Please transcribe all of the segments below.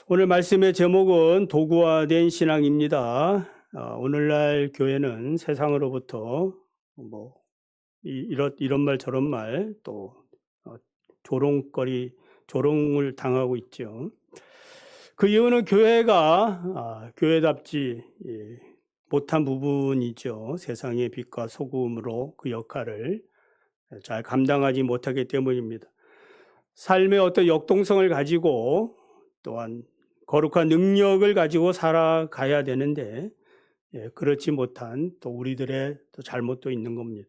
오늘 말씀의 제목은 도구화된 신앙입니다. 오늘날 교회는 세상으로부터 이런 말 저런 말 또 조롱을 당하고 있죠. 그 이유는 교회가 교회답지 못한 부분이죠. 세상의 빛과 소금으로 그 역할을 잘 감당하지 못하기 때문입니다. 삶의 어떤 역동성을 가지고 또한 거룩한 능력을 가지고 살아가야 되는데 그렇지 못한 또 우리들의 또 잘못도 있는 겁니다.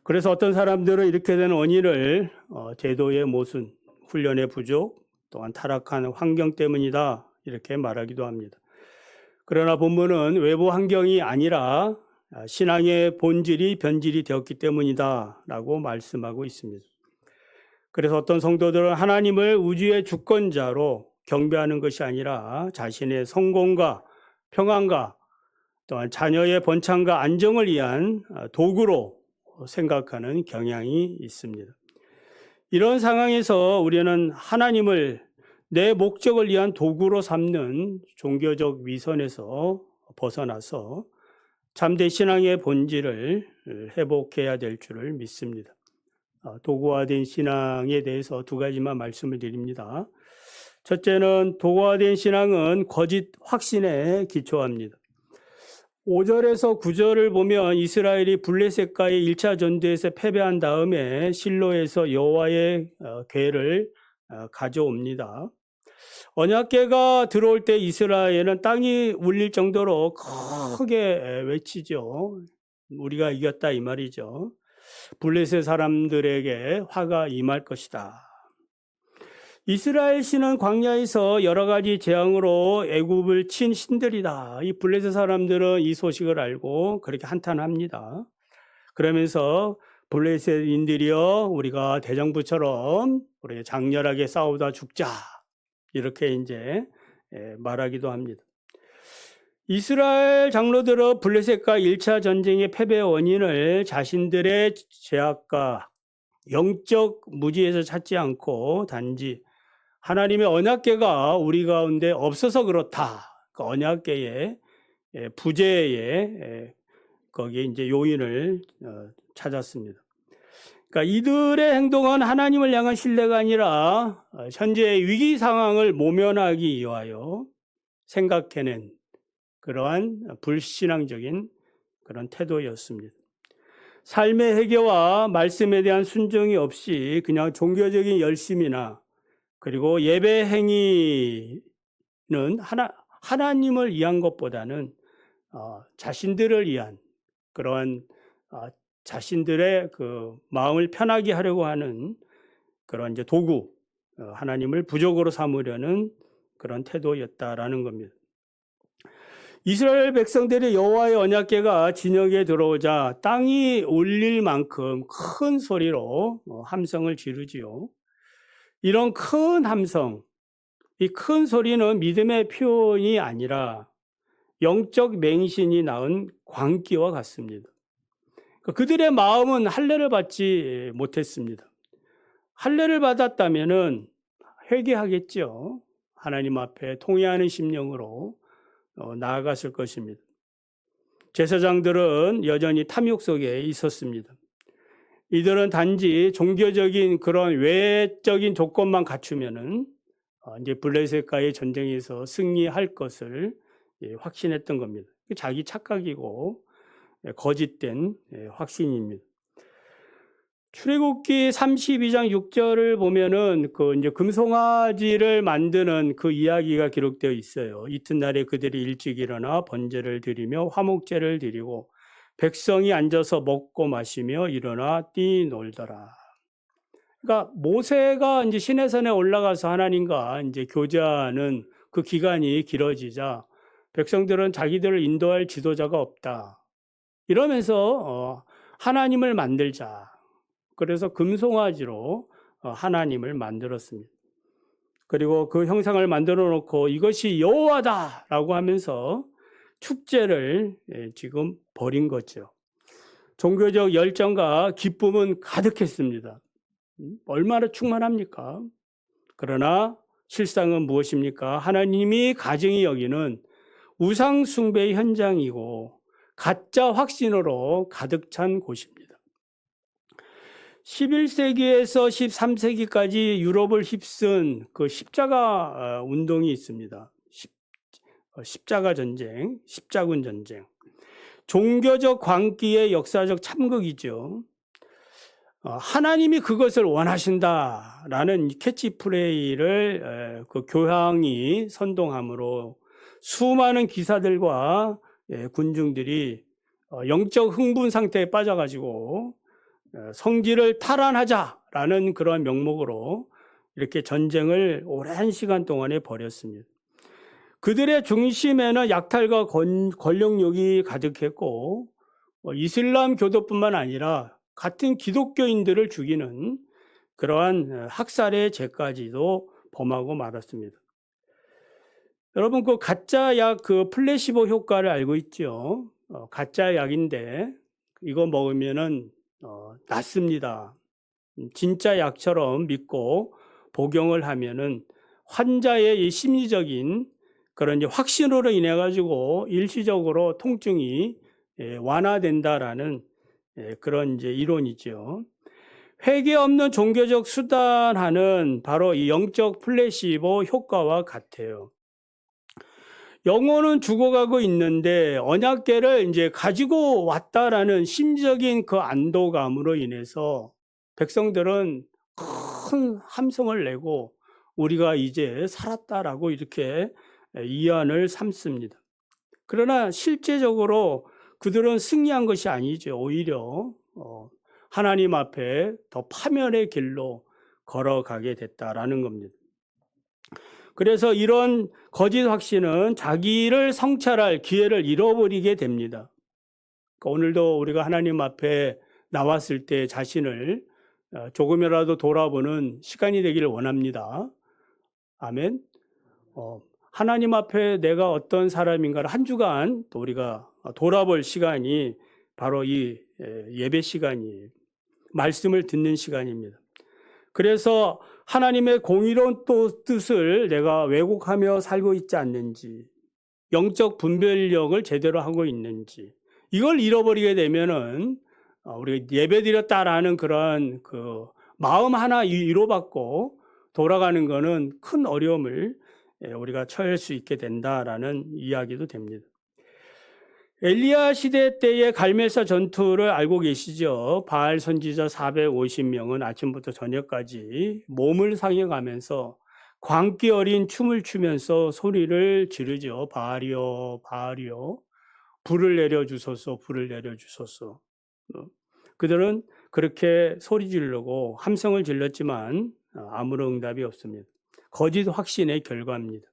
그래서 어떤 사람들은 이렇게 된 원인을 제도의 모순, 훈련의 부족, 또한 타락한 환경 때문이다 이렇게 말하기도 합니다. 그러나 본문은 외부 환경이 아니라 신앙의 본질이 변질이 되었기 때문이다 라고 말씀하고 있습니다. 그래서 어떤 성도들은 하나님을 우주의 주권자로 경배하는 것이 아니라 자신의 성공과 평안과 또한 자녀의 번창과 안정을 위한 도구로 생각하는 경향이 있습니다. 이런 상황에서 우리는 하나님을 내 목적을 위한 도구로 삼는 종교적 위선에서 벗어나서 참된 신앙의 본질을 회복해야 될 줄을 믿습니다. 도구화된 신앙에 대해서 두 가지만 말씀을 드립니다. 첫째는 도구화된 신앙은 거짓 확신에 기초합니다. 5절에서 9절을 보면 이스라엘이 블레셋과의 1차 전투에서 패배한 다음에 실로에서 여호와의 궤를 가져옵니다. 언약궤가 들어올 때 이스라엘은 땅이 울릴 정도로 크게 외치죠. 우리가 이겼다 이 말이죠. 블레셋 사람들에게 화가 임할 것이다. 이스라엘 신은 광야에서 여러 가지 재앙으로 애굽을 친 신들이다. 이 블레셋 사람들은 이 소식을 알고 그렇게 한탄합니다. 그러면서 블레셋인들이여 우리가 대정부처럼 우리 장렬하게 싸우다 죽자. 이렇게 이제 말하기도 합니다. 이스라엘 장로들은 블레셋과 1차 전쟁의 패배 원인을 자신들의 죄악과 영적 무지에서 찾지 않고 단지 하나님의 언약궤가 우리 가운데 없어서 그렇다. 그 언약궤의 부재의 거기에 이제 요인을 찾았습니다. 그러니까 이들의 행동은 하나님을 향한 신뢰가 아니라 현재의 위기 상황을 모면하기 위하여 생각해낸 그러한 불신앙적인 그런 태도였습니다. 삶의 회개와 말씀에 대한 순종이 없이 그냥 종교적인 열심이나 그리고 예배 행위는 하나님을 위한 것보다는 자신들을 위한 그러한 자신들의 그 마음을 편하게 하려고 하는 그런 이제 도구, 하나님을 부족으로 삼으려는 그런 태도였다라는 겁니다. 이스라엘 백성들의 여호와의 언약궤가 진영에 들어오자 땅이 울릴 만큼 큰 소리로 함성을 지르지요. 이런 큰 함성, 이 큰 소리는 믿음의 표현이 아니라 영적 맹신이 낳은 광기와 같습니다. 그들의 마음은 할례를 받지 못했습니다. 할례를 받았다면은 회개하겠죠. 하나님 앞에 통회하는 심령으로 나아갔을 것입니다. 제사장들은 여전히 탐욕 속에 있었습니다. 이들은 단지 종교적인 그런 외적인 조건만 갖추면은 이제 블레셋과의 전쟁에서 승리할 것을 확신했던 겁니다. 자기 착각이고 거짓된 확신입니다. 출애굽기 32장 6절을 보면은 그 이제 금송아지를 만드는 그 이야기가 기록되어 있어요. 이튿날에 그들이 일찍 일어나 번제를 드리며 화목제를 드리고 백성이 앉아서 먹고 마시며 일어나 뛰놀더라. 그러니까 모세가 이제 시내산에 올라가서 하나님과 이제 교제하는 그 기간이 길어지자 백성들은 자기들을 인도할 지도자가 없다. 이러면서 하나님을 만들자. 그래서 금송아지로 하나님을 만들었습니다. 그리고 그 형상을 만들어 놓고 이것이 여호와다라고 하면서 축제를 지금 벌인 거죠. 종교적 열정과 기쁨은 가득했습니다. 얼마나 충만합니까? 그러나 실상은 무엇입니까? 하나님이 가증히 여기는 우상 숭배의 현장이고 가짜 확신으로 가득 찬 곳입니다. 11세기에서 13세기까지 유럽을 휩쓴 그 십자가 운동이 있습니다. 십자가 전쟁, 십자군 전쟁. 종교적 광기의 역사적 참극이죠. 하나님이 그것을 원하신다라는 캐치프레이를 그 교황이 선동함으로 수많은 기사들과 군중들이 영적 흥분 상태에 빠져가지고 성지를 탈환하자라는 그런 명목으로 이렇게 전쟁을 오랜 시간 동안에 벌였습니다. 그들의 중심에는 약탈과 권력욕이 가득했고 이슬람 교도뿐만 아니라 같은 기독교인들을 죽이는 그러한 학살의 죄까지도 범하고 말았습니다. 여러분 그 가짜 약 그 플래시보 효과를 알고 있죠? 가짜 약인데 이거 먹으면은 낫습니다. 진짜 약처럼 믿고 복용을 하면은 환자의 이 심리적인 그런 이제 확신으로 인해 가지고 일시적으로 통증이 완화된다라는 그런 이제 이론이죠. 회개 없는 종교적 수단하는 바로 이 영적 플래시보 효과와 같아요. 영혼은 죽어가고 있는데 언약궤를 이제 가지고 왔다라는 심적인 그 안도감으로 인해서 백성들은 큰 함성을 내고 우리가 이제 살았다라고 이렇게 이안을 삼습니다. 그러나 실제적으로 그들은 승리한 것이 아니죠. 오히려 하나님 앞에 더 파멸의 길로 걸어가게 됐다라는 겁니다. 그래서 이런 거짓 확신은 자기를 성찰할 기회를 잃어버리게 됩니다. 그러니까 오늘도 우리가 하나님 앞에 나왔을 때 자신을 조금이라도 돌아보는 시간이 되기를 원합니다. 아멘. 하나님 앞에 내가 어떤 사람인가를 한 주간 또 우리가 돌아볼 시간이 바로 이 예배 시간이에요. 말씀을 듣는 시간입니다. 그래서 하나님의 공의로운 또 뜻을 내가 왜곡하며 살고 있지 않는지, 영적 분별력을 제대로 하고 있는지, 이걸 잃어버리게 되면은 우리가 예배드렸다라는 그런 그 마음 하나 위로받고 돌아가는 것은 큰 어려움을 우리가 처할 수 있게 된다라는 이야기도 됩니다. 엘리야 시대 때의 갈멜사 전투를 알고 계시죠? 바알 선지자 450명은 아침부터 저녁까지 몸을 상해가면서 광기 어린 춤을 추면서 소리를 지르죠. 바알이여, 바알이여, 불을 내려주소서, 불을 내려주소서. 그들은 그렇게 소리 지르고 함성을 질렀지만 아무런 응답이 없습니다. 거짓 확신의 결과입니다.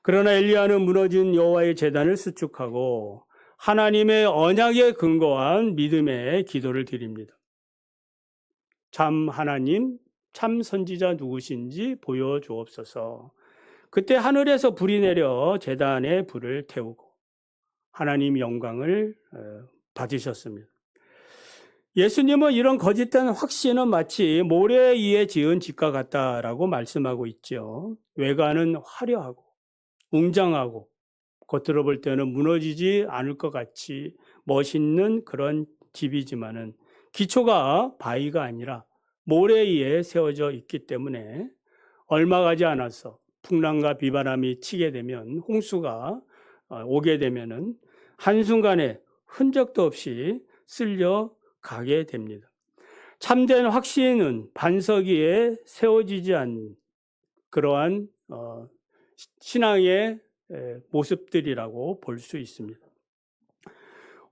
그러나 엘리야는 무너진 여호와의 제단을 수축하고 하나님의 언약에 근거한 믿음의 기도를 드립니다. 참 하나님, 참 선지자 누구신지 보여주옵소서. 그때 하늘에서 불이 내려 제단에 불을 태우고 하나님 영광을 받으셨습니다. 예수님은 이런 거짓된 확신은 마치 모래에 의해 지은 집과 같다라고 말씀하고 있죠. 외관은 화려하고 웅장하고 겉으로 볼 때는 무너지지 않을 것 같이 멋있는 그런 집이지만은 기초가 바위가 아니라 모래에 의해 세워져 있기 때문에 얼마 가지 않아서 풍랑과 비바람이 치게 되면 홍수가 오게 되면은 한순간에 흔적도 없이 쓸려 가게 됩니다. 참된 확신은 반석 위에 세워지지 않는 그러한 신앙의 모습들이라고 볼 수 있습니다.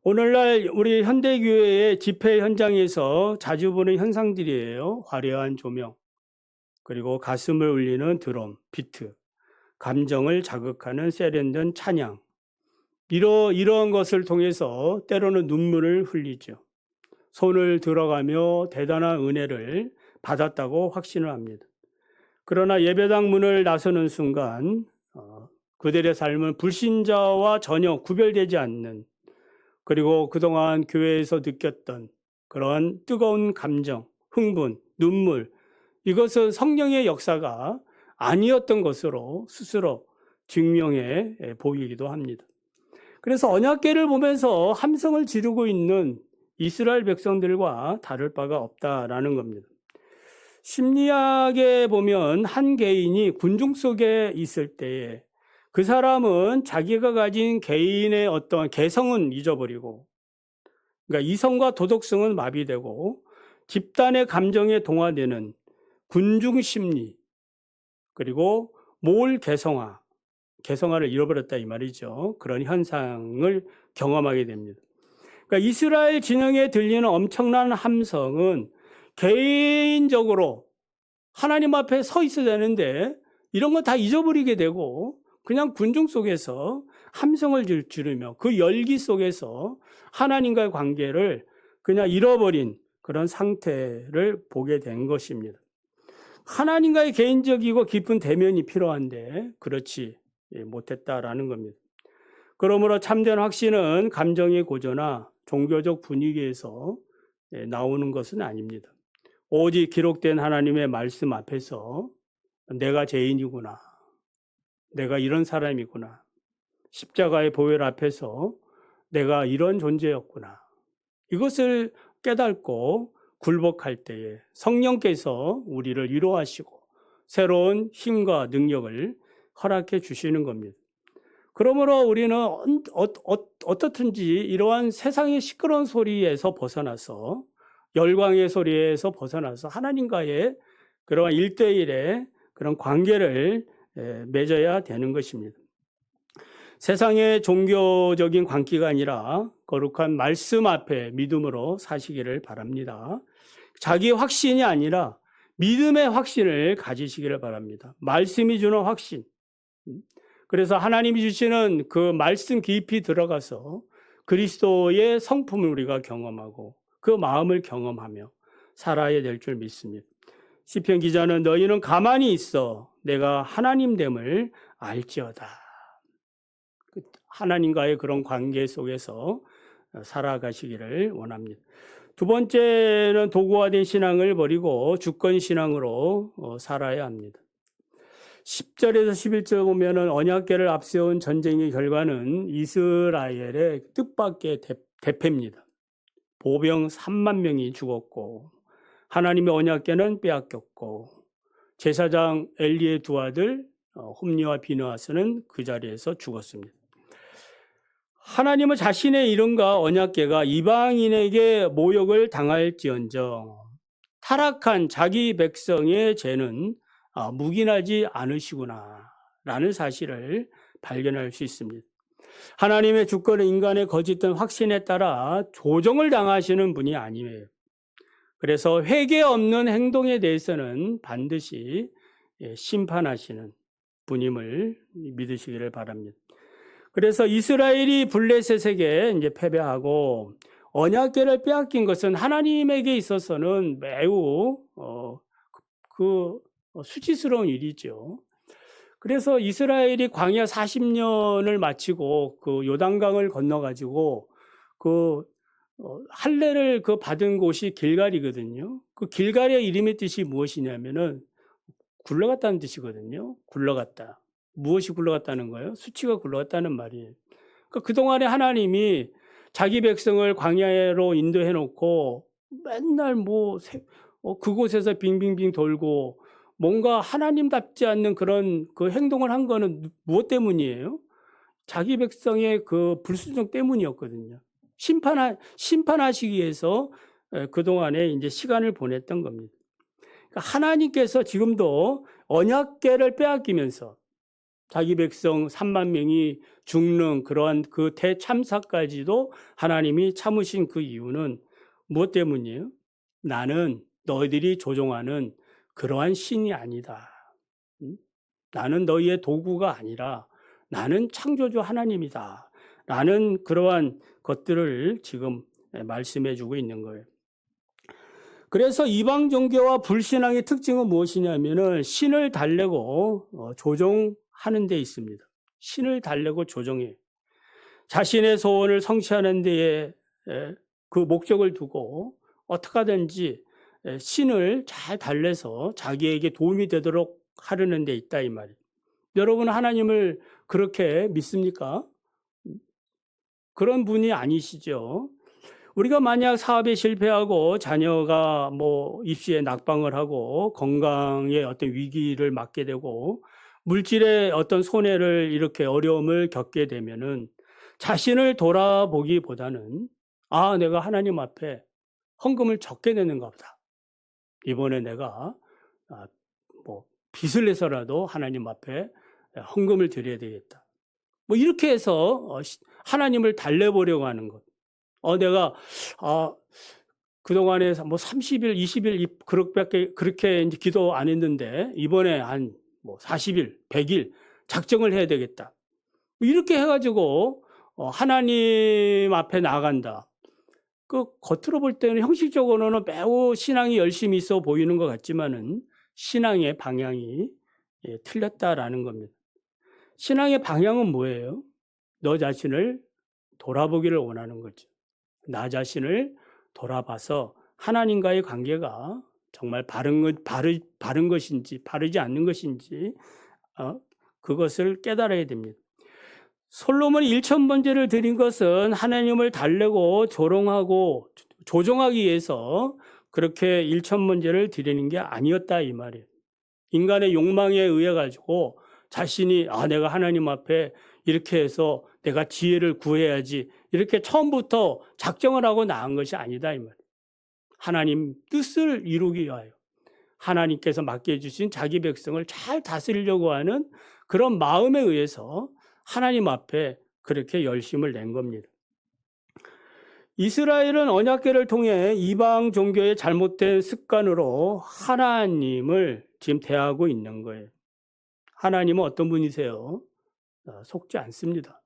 오늘날 우리 현대교회의 집회 현장에서 자주 보는 현상들이에요. 화려한 조명, 그리고 가슴을 울리는 드럼, 비트, 감정을 자극하는 세련된 찬양, 이러한 것을 통해서 때로는 눈물을 흘리죠. 손을 들어가며 대단한 은혜를 받았다고 확신을 합니다. 그러나 예배당 문을 나서는 순간 그들의 삶은 불신자와 전혀 구별되지 않는, 그리고 그동안 교회에서 느꼈던 그런 뜨거운 감정, 흥분, 눈물, 이것은 성령의 역사가 아니었던 것으로 스스로 증명해 보이기도 합니다. 그래서 언약궤를 보면서 함성을 지르고 있는 이스라엘 백성들과 다를 바가 없다라는 겁니다. 심리학에 보면 한 개인이 군중 속에 있을 때에 그 사람은 자기가 가진 개인의 어떤 개성은 잊어버리고, 그러니까 이성과 도덕성은 마비되고 집단의 감정에 동화되는 군중 심리, 그리고 몰 개성화를 잃어버렸다 이 말이죠. 그런 현상을 경험하게 됩니다. 그러니까 이스라엘 진영에 들리는 엄청난 함성은 개인적으로 하나님 앞에 서 있어야 되는데 이런 거 다 잊어버리게 되고 그냥 군중 속에서 함성을 지르며 그 열기 속에서 하나님과의 관계를 그냥 잃어버린 그런 상태를 보게 된 것입니다. 하나님과의 개인적이고 깊은 대면이 필요한데 그렇지 못했다라는 겁니다. 그러므로 참된 확신은 감정의 고조나 종교적 분위기에서 나오는 것은 아닙니다. 오직 기록된 하나님의 말씀 앞에서 내가 죄인이구나, 내가 이런 사람이구나, 십자가의 보혈 앞에서 내가 이런 존재였구나, 이것을 깨닫고 굴복할 때에 성령께서 우리를 위로하시고 새로운 힘과 능력을 허락해 주시는 겁니다. 그러므로 우리는 어떻든지 이러한 세상의 시끄러운 소리에서 벗어나서 열광의 소리에서 벗어나서 하나님과의 그러한 1대1의 그런 관계를 맺어야 되는 것입니다. 세상의 종교적인 광기가 아니라 거룩한 말씀 앞에 믿음으로 사시기를 바랍니다. 자기 확신이 아니라 믿음의 확신을 가지시기를 바랍니다. 말씀이 주는 확신. 그래서 하나님이 주시는 그 말씀 깊이 들어가서 그리스도의 성품을 우리가 경험하고 그 마음을 경험하며 살아야 될 줄 믿습니다. 시편 기자는 너희는 가만히 있어 내가 하나님됨을 알지어다. 하나님과의 그런 관계 속에서 살아가시기를 원합니다. 두 번째는 도구화된 신앙을 버리고 주권신앙으로 살아야 합니다. 10절에서 11절 보면은 언약궤를 앞세운 전쟁의 결과는 이스라엘의 뜻밖의 대패입니다. 보병 3만 명이 죽었고 하나님의 언약궤는 빼앗겼고 제사장 엘리의 두 아들 홈리와 비느하스는 그 자리에서 죽었습니다. 하나님은 자신의 이름과 언약궤가 이방인에게 모욕을 당할지언정 타락한 자기 백성의 죄는 묵인하지 않으시구나 라는 사실을 발견할 수 있습니다. 하나님의 주권은 인간의 거짓된 확신에 따라 조정을 당하시는 분이 아니에요. 그래서 회개 없는 행동에 대해서는 반드시 심판하시는 분임을 믿으시기를 바랍니다. 그래서 이스라엘이 블레셋에게 이제 패배하고 언약궤를 빼앗긴 것은 하나님에게 있어서는 매우 수치스러운 일이죠. 그래서 이스라엘이 광야 40년을 마치고 그 요단강을 건너가지고 할례를 받은 곳이 길갈이거든요. 그 길갈의 이름의 뜻이 무엇이냐면은 굴러갔다는 뜻이거든요. 굴러갔다. 무엇이 굴러갔다는 거예요? 수치가 굴러갔다는 말이에요. 그러니까 그동안에 하나님이 자기 백성을 광야로 인도해 놓고 맨날 그곳에서 빙빙빙 돌고 뭔가 하나님답지 않는 그런 그 행동을 한 거는 무엇 때문이에요? 자기 백성의 그 불순종 때문이었거든요. 심판하시기 위해서 그동안에 이제 시간을 보냈던 겁니다. 그러니까 하나님께서 지금도 언약궤를 빼앗기면서 자기 백성 3만 명이 죽는 그러한 그 대참사까지도 하나님이 참으신 그 이유는 무엇 때문이에요? 나는 너희들이 조종하는 그러한 신이 아니다. 나는 너희의 도구가 아니라 나는 창조주 하나님이다. 라는 그러한 것들을 지금 말씀해 주고 있는 거예요. 그래서 이방 종교와 불신앙의 특징은 무엇이냐면은 신을 달래고 조종하는 데 있습니다. 신을 달래고 조종해. 자신의 소원을 성취하는 데에 그 목적을 두고 어떻게 하든지 신을 잘 달래서 자기에게 도움이 되도록 하려는 데 있다 이 말이에요. 여러분 하나님을 그렇게 믿습니까? 그런 분이 아니시죠. 우리가 만약 사업에 실패하고 자녀가 뭐 입시에 낙방을 하고 건강에 어떤 위기를 맞게 되고 물질의 어떤 손해를 이렇게 어려움을 겪게 되면은 자신을 돌아보기보다는 내가 하나님 앞에 헌금을 적게 내는가 보다. 이번에 내가 뭐 빚을 내서라도 하나님 앞에 헌금을 드려야 되겠다. 뭐 이렇게 해서 하나님을 달래보려고 하는 것. 내가 그동안에 뭐 30일, 20일 그렇게 이제 기도 안 했는데 이번에 한 뭐 40일, 100일 작정을 해야 되겠다. 이렇게 해가지고 하나님 앞에 나아간다. 그 겉으로 볼 때는 형식적으로는 매우 신앙이 열심히 있어 보이는 것 같지만은 신앙의 방향이 틀렸다라는 겁니다. 신앙의 방향은 뭐예요? 너 자신을 돌아보기를 원하는 거죠. 나 자신을 돌아봐서 하나님과의 관계가 정말 바른 것인지 바르지 않는 것인지 그것을 깨달아야 됩니다. 솔로몬이 1,000번제를 드린 것은 하나님을 달래고 조롱하고 조종하기 위해서 그렇게 1,000번제를 드리는 게 아니었다 이 말이에요. 인간의 욕망에 의해 가지고 자신이 내가 하나님 앞에 이렇게 해서 내가 지혜를 구해야지 이렇게 처음부터 작정을 하고 나간 것이 아니다 이 말이에요. 하나님 뜻을 이루기 위하여 하나님께서 맡겨주신 자기 백성을 잘 다스리려고 하는 그런 마음에 의해서 하나님 앞에 그렇게 열심을 낸 겁니다. 이스라엘은 언약궤를 통해 이방 종교의 잘못된 습관으로 하나님을 지금 대하고 있는 거예요. 하나님은 어떤 분이세요? 속지 않습니다.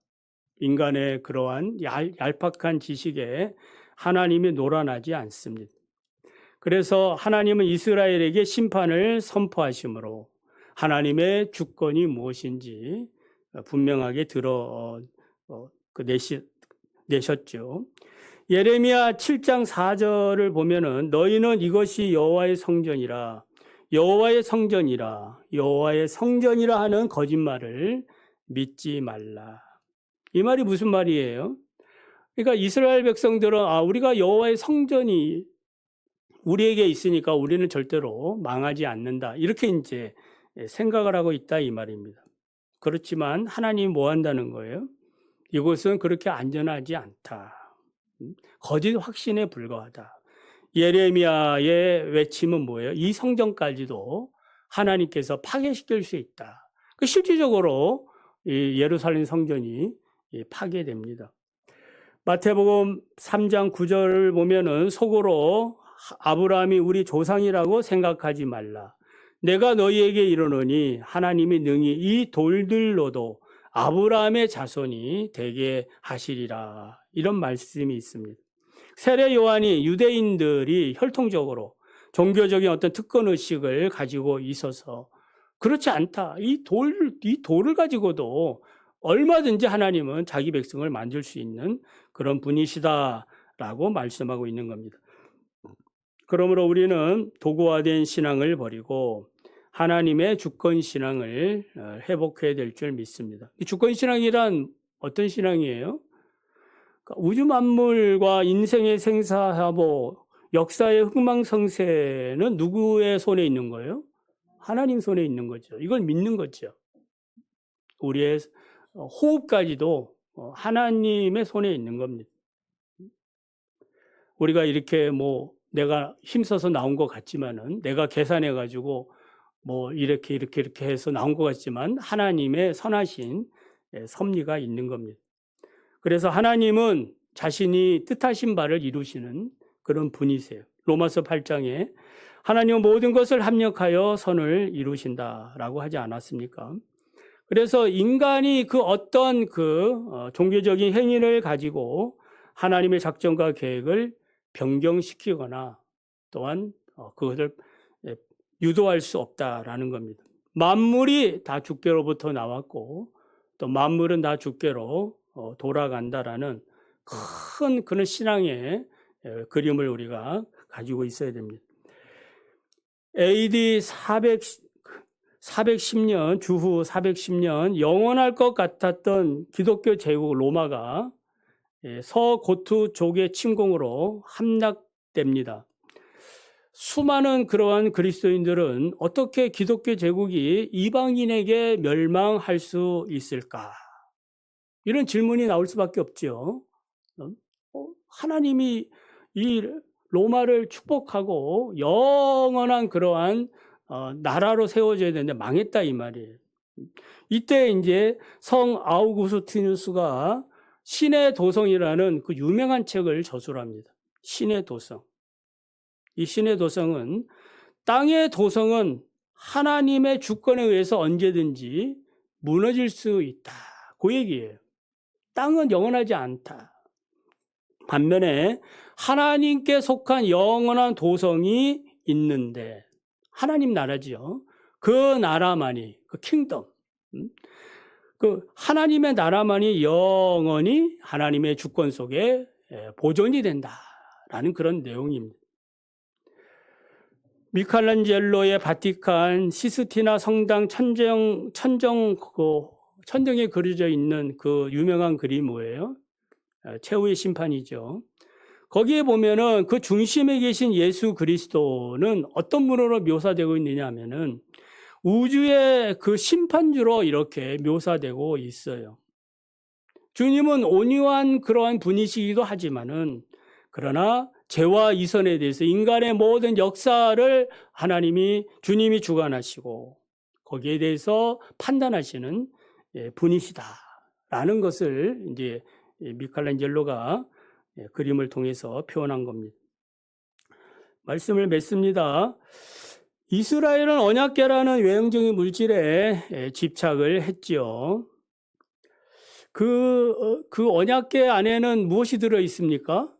인간의 그러한 얄팍한 지식에 하나님이 놀아나지 않습니다. 그래서 하나님은 이스라엘에게 심판을 선포하심으로 하나님의 주권이 무엇인지 분명하게 내셨죠. 예레미야 7장 4절을 보면은 너희는 이것이 여호와의 성전이라 여호와의 성전이라 하는 거짓말을 믿지 말라. 이 말이 무슨 말이에요? 그러니까 이스라엘 백성들은 우리가 여호와의 성전이 우리에게 있으니까 우리는 절대로 망하지 않는다. 이렇게 이제 생각을 하고 있다 이 말입니다. 그렇지만 하나님이 뭐 한다는 거예요? 이곳은 그렇게 안전하지 않다. 거짓 확신에 불과하다. 예레미야의 외침은 뭐예요? 이 성전까지도 하나님께서 파괴시킬 수 있다. 실질적으로 이 예루살렘 성전이 파괴됩니다. 마태복음 3장 9절을 보면은 속으로 아브라함이 우리 조상이라고 생각하지 말라. 내가 너희에게 이르노니 하나님이 능히 이 돌들로도 아브라함의 자손이 되게 하시리라. 이런 말씀이 있습니다. 세례 요한이 유대인들이 혈통적으로 종교적인 어떤 특권의식을 가지고 있어서 그렇지 않다. 이 돌을 가지고도 얼마든지 하나님은 자기 백성을 만들 수 있는 그런 분이시다라고 말씀하고 있는 겁니다. 그러므로 우리는 도구화된 신앙을 버리고 하나님의 주권 신앙을 회복해야 될 줄 믿습니다. 이 주권 신앙이란 어떤 신앙이에요? 우주 만물과 인생의 생사하보, 역사의 흥망성쇠는 누구의 손에 있는 거예요? 하나님 손에 있는 거죠. 이걸 믿는 거죠. 우리의 호흡까지도 하나님의 손에 있는 겁니다. 우리가 이렇게 내가 힘써서 나온 것 같지만은 내가 계산해 가지고 이렇게 해서 나온 것 같지만 하나님의 선하신 섭리가 있는 겁니다. 그래서 하나님은 자신이 뜻하신 바를 이루시는 그런 분이세요. 로마서 8장에 하나님은 모든 것을 합력하여 선을 이루신다라고 하지 않았습니까? 그래서 인간이 그 어떤 종교적인 행위를 가지고 하나님의 작정과 계획을 변경시키거나 또한 그것을 유도할 수 없다라는 겁니다. 만물이 다 주께로부터 나왔고 또 만물은 다 주께로 돌아간다라는 큰 그런 신앙의 그림을 우리가 가지고 있어야 됩니다. AD 410년, 주후 410년 영원할 것 같았던 기독교 제국 로마가 서고트족의 침공으로 함락됩니다. 수많은 그러한 그리스도인들은 어떻게 기독교 제국이 이방인에게 멸망할 수 있을까? 이런 질문이 나올 수밖에 없죠. 하나님이 이 로마를 축복하고 영원한 그러한 나라로 세워져야 되는데 망했다 이 말이에요. 이때 이제 성 아우구스티누스가 신의 도성이라는 그 유명한 책을 저술합니다. 신의 도성. 이 신의 도성은 땅의 도성은 하나님의 주권에 의해서 언제든지 무너질 수 있다. 그 얘기예요. 땅은 영원하지 않다. 반면에 하나님께 속한 영원한 도성이 있는데 하나님 나라지요. 그 나라만이 그 킹덤, 그 하나님의 나라만이 영원히 하나님의 주권 속에 보존이 된다라는 그런 내용입니다. 미켈란젤로의 바티칸 시스티나 성당 천정에 그려져 있는 그 유명한 그림이 뭐예요? 최후의 심판이죠. 거기에 보면은 그 중심에 계신 예수 그리스도는 어떤 분으로 묘사되고 있느냐 하면은 우주의 그 심판주로 이렇게 묘사되고 있어요. 주님은 온유한 그러한 분이시기도 하지만은 그러나 죄와 이선에 대해서 인간의 모든 역사를 주님이 주관하시고 거기에 대해서 판단하시는 분이시다라는 것을 이제 미켈란젤로가 그림을 통해서 표현한 겁니다. 말씀을 맺습니다. 이스라엘은 언약궤라는 외형적인 물질에 집착을 했지요. 그 언약궤 안에는 무엇이 들어 있습니까?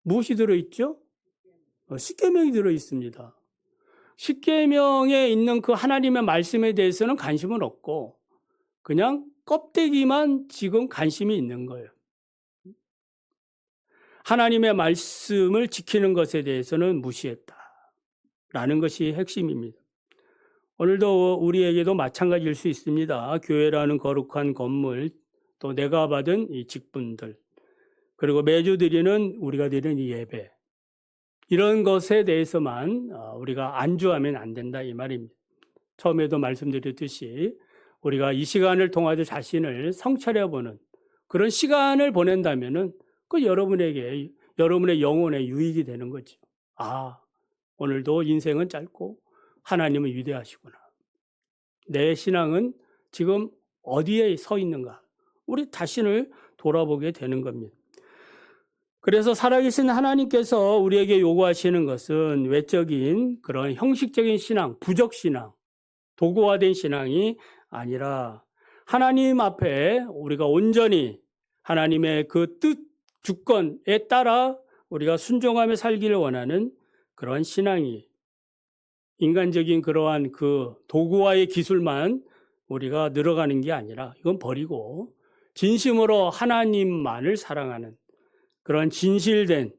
무엇이 들어 있죠? 십계명이 들어 있습니다. 십계명에 있는 그 하나님의 말씀에 대해서는 관심은 없고 그냥 껍데기만 지금 관심이 있는 거예요. 하나님의 말씀을 지키는 것에 대해서는 무시했다라는 것이 핵심입니다. 오늘도 우리에게도 마찬가지일 수 있습니다. 교회라는 거룩한 건물, 또 내가 받은 이 직분들, 그리고 매주 우리가 드리는 이 예배, 이런 것에 대해서만 우리가 안주하면 안 된다 이 말입니다. 처음에도 말씀드렸듯이 우리가 이 시간을 통해서 자신을 성찰해보는 그런 시간을 보낸다면은 그 여러분의 영혼에 유익이 되는 거죠. 오늘도 인생은 짧고 하나님은 위대하시구나. 내 신앙은 지금 어디에 서 있는가? 우리 자신을 돌아보게 되는 겁니다. 그래서 살아계신 하나님께서 우리에게 요구하시는 것은 외적인 그런 형식적인 신앙, 부적 신앙, 도구화된 신앙이 아니라 하나님 앞에 우리가 온전히 하나님의 그 뜻, 주권에 따라 우리가 순종하며 살기를 원하는 그런 신앙이 인간적인 그러한 그 도구화의 기술만 우리가 늘어가는 게 아니라 이건 버리고 진심으로 하나님만을 사랑하는 그런 진실된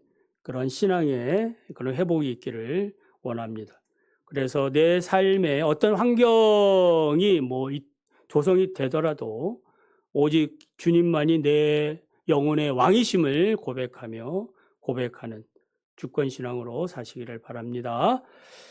그런 신앙의 그런 회복이 있기를 원합니다. 그래서 내 삶에 어떤 환경이 조성이 되더라도 오직 주님만이 내 영혼의 왕이심을 고백하는 주권신앙으로 사시기를 바랍니다.